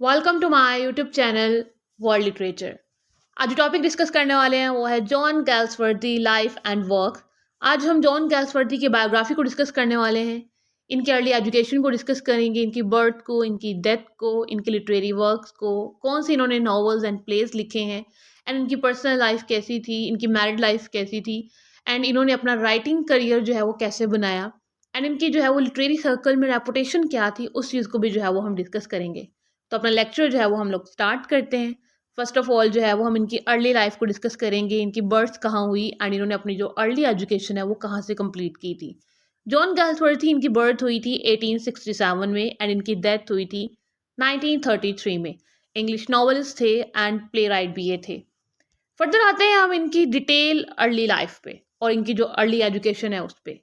Welcome to my YouTube channel world literature. आज जो topic discuss करने वाले हैं वो है John Galsworthy life and work. आज हम जॉन गैल्सवर्दी की बायोग्राफी को डिस्कस करने वाले हैं, इनके अर्ली एजुकेशन को डिस्कस करेंगे, इनकी बर्थ को, इनकी डेथ को, इनके लिटरेरी वर्क्स को, कौन से इन्होंने नॉवेल्स एंड प्लेस लिखे हैं, एंड इनकी पर्सनल लाइफ कैसी थी, इनकी मैरिड लाइफ कैसी थी, एंड इन्होंने अपना राइटिंग करियर जो है वो कैसे बनाया, एंड इनकी जो है वो लिटरेरी सर्कल में रेपुटेशन क्या थी, उस चीज़ को भी जो है वो हम डिस्कस करेंगे। तो अपना लेक्चर जो है वो हम लोग स्टार्ट करते हैं। फर्स्ट ऑफ ऑल जो है वो हम इनकी अर्ली लाइफ को डिस्कस करेंगे, इनकी बर्थ कहाँ हुई एंड इन्होंने अपनी जो अर्ली एजुकेशन है वो कहाँ से कंप्लीट की थी। जॉन गैल्सवर्थी, इनकी बर्थ हुई थी 1867 में एंड इनकी डेथ हुई थी 1933 में। इंग्लिश नॉवलिस्ट थे एंड प्ले राइट भी ये थे। फर्दर आते हैं हम इनकी डिटेल अर्ली लाइफ पे और इनकी जो अर्ली एजुकेशन है उस पर।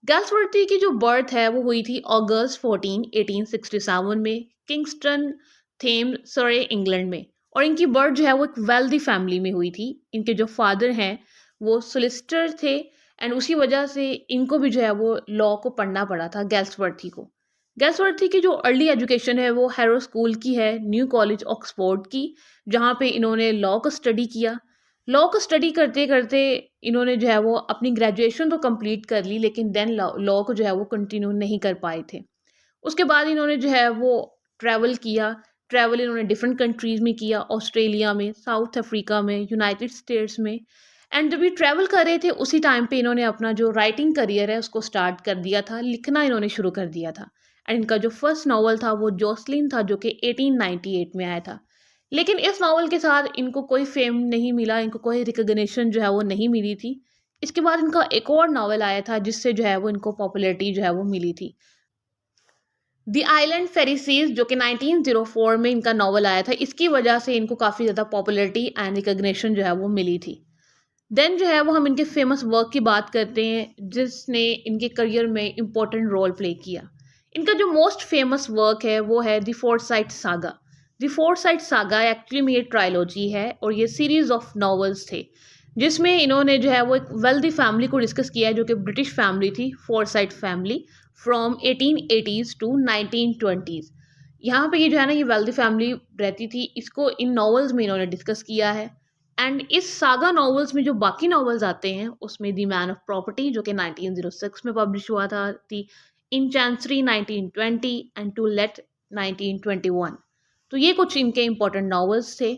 गैल्सवर्थी की जो बर्थ है वो हुई थी अगस्त 14, 1867 में किंगस्टन थेम्स, सरे, इंग्लैंड में। और इनकी बर्थ जो है वो एक वेल्दी फैमिली में हुई थी। इनके जो फादर हैं वो सोलिसिटर थे एंड उसी वजह से इनको भी जो है वो लॉ को पढ़ना पड़ा था गैल्सवर्थी को। गैल्सवर्थी की जो अर्ली एजुकेशन है वो हैरो स्कूल की है, न्यू कॉलेज ऑक्सफोर्ड की, जहाँ पे इन्होंने लॉ को स्टडी किया। लॉ को स्टडी करते करते इन्होंने जो है वो अपनी ग्रेजुएशन तो कंप्लीट कर ली, लेकिन देन लॉ को जो है वो कंटिन्यू नहीं कर पाए थे। उसके बाद इन्होंने जो है वो ट्रैवल किया। ट्रैवल इन्होंने डिफरेंट कंट्रीज़ में किया, ऑस्ट्रेलिया में, साउथ अफ्रीका में, यूनाइटेड स्टेट्स में। एंड जब ये ट्रैवल कर रहे थे उसी टाइम पे इन्होंने अपना जो राइटिंग करियर है उसको स्टार्ट कर दिया था, लिखना इन्होंने शुरू कर दिया था। एंड इनका जो फर्स्ट नावल था वो जोसलिन था, जो कि 1898 में आया था। लेकिन इस नावल के साथ इनको कोई फेम नहीं मिला, इनको कोई रिकग्निशन जो है वो नहीं मिली थी। इसके बाद इनका एक और नावल आया था जिससे जो है वो इनको पॉपुलैरिटी जो है वो मिली थी, द आइलैंड फेरिसीज, जो कि 1904 में इनका नावल आया था। इसकी वजह से इनको काफ़ी ज़्यादा पॉपुलैरिटी एंड रिकग्निशन जो है वो मिली थी। देन जो है वो हम इनके फेमस वर्क की बात करते हैं जिसने इनके करियर में इम्पोर्टेंट रोल प्ले किया। इनका जो मोस्ट फेमस वर्क है वो है the Forsyte saga. The Forsyte saga actually में ये ट्रायलॉजी है और ये सीरीज ऑफ नॉवेल्स थे जिसमें इन्होंने जो है वो एक वेल्दी फैमिली को डिस्कस किया है, जो कि ब्रिटिश फैमिली थी, Forsyte family, from 1880s to 1920s। यहाँ पे ये जो है ना, ये वेल्दी फैमिली रहती थी, इसको इन नॉवेल्स में इन्होंने डिस्कस किया है। एंड इस सागा नॉवेल्स में जो बाकी नॉवेल्स आते हैं उसमें द मैन ऑफ प्रॉपर्टी, जो कि 1906 में पब्लिश हुआ था, दी इन चांसरी 1920 एंड टू लेट 1921। तो ये कुछ इनके इंपॉर्टेंट नॉवेल्स थे।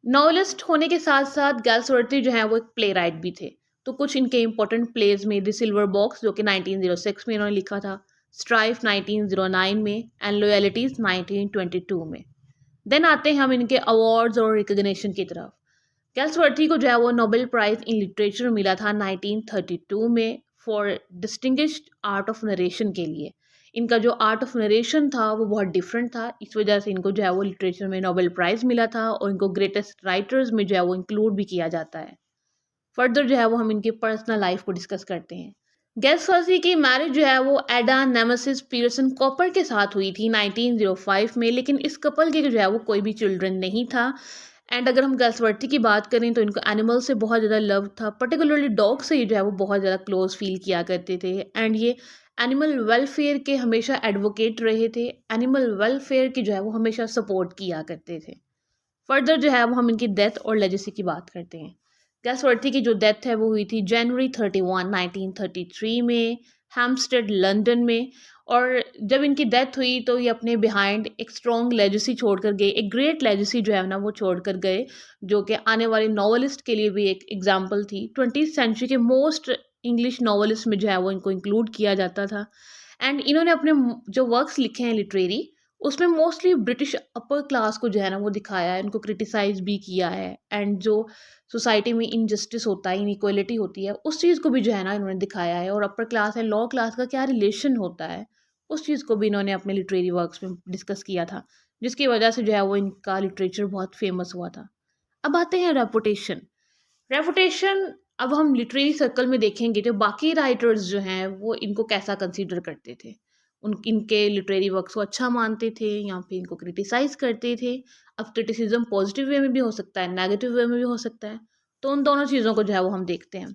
नॉवेलिस्ट होने के साथ साथ गैल्सवर्थी जो है वो एक प्ले राइट भी थे। तो कुछ इनके इंपॉर्टेंट प्लेज में द सिल्वर बॉक्स, जो कि 1906 में इन्होंने लिखा था, स्ट्राइफ 1909 में एंड लॉयल्टीज 1922 में। देन आते हैं हम इनके अवार्ड्स और रिकग्निशन की तरफ। गैल्सवर्थी को जो है वो नोबेल प्राइज इन लिटरेचर मिला था 1932 में for distinguished art of narration के लिए। इनका जो आर्ट ऑफ नरेशन था वो बहुत डिफरेंट था, इस वजह से इनको जो है वो लिटरेचर में नोबेल प्राइज़ मिला था और इनको ग्रेटेस्ट राइटर्स में जो है वो इंक्लूड भी किया जाता है। फर्दर जो है वो हम इनकी पर्सनल लाइफ को डिस्कस करते हैं। गैल्सवर्दी की मैरिज जो है वो एडा नेमेसिस पीटरसन कॉपर के साथ हुई थी 1905 में, लेकिन इस कपल के जो है वो कोई भी चिल्ड्रन नहीं था। एंड अगर हम गैल्सवर्थी की बात करें तो इनको एनिमल से बहुत ज़्यादा लव था, पर्टिकुलरली डॉग से ही जो है वो बहुत ज़्यादा क्लोज फील किया करते थे। एंड ये एनिमल वेलफेयर के हमेशा एडवोकेट रहे थे, एनिमल वेलफेयर की जो है वो हमेशा सपोर्ट किया करते थे। फर्दर जो है वो हम इनकी डेथ और लेजेसी की बात करते हैं। गैल्सवर्थी की जो डेथ है वो हुई थी जनवरी 31, 1933 में, हैम्पस्टेड, लंदन में। और जब इनकी डेथ हुई तो ये अपने बिहाइंड एक स्ट्रॉन्ग लेजेसी छोड़ कर गए, एक ग्रेट लेजेसी जो है ना वो छोड़ कर गए, जो कि आने वाले नॉवलिस्ट के लिए भी एक एग्जाम्पल थी। 20th सेंचुरी के मोस्ट इंग्लिश नॉवलिस्ट में जो है वो इनको इंक्लूड किया जाता था। एंड इन्होंने अपने जो वर्क्स लिखे हैं लिटरेरी, उसमें मोस्टली ब्रिटिश अपर क्लास को जो है ना वो दिखाया है, उनको क्रिटिसाइज भी किया है। एंड जो सोसाइटी में इनजस्टिस होता है, इनइक्वालिटी होती है, उस चीज़ को भी जो है ना इन्होंने दिखाया है। और अपर क्लास है लॉ क्लास का क्या रिलेशन होता है, उस चीज़ को भी इन्होंने अपने लिटरेरी वर्क्स में डिस्कस किया था, जिसकी वजह से जो है वो इनका लिटरेचर बहुत फेमस हुआ था। अब आते हैं रेपुटेशन। रेपुटेशन अब हम लिटरेरी सर्कल में देखेंगे, जो बाकी राइटर्स जो हैं वो इनको कैसा कंसीडर करते थे। इनके लिटरेरी वर्क्स को अच्छा मानते थे या फिर इनको क्रिटिसाइज करते थे। अब क्रिटिसिज्म पॉजिटिव वे में भी हो सकता है, नेगेटिव वे में भी हो सकता है, तो उन दोनों चीज़ों को जो है वो हम देखते हैं।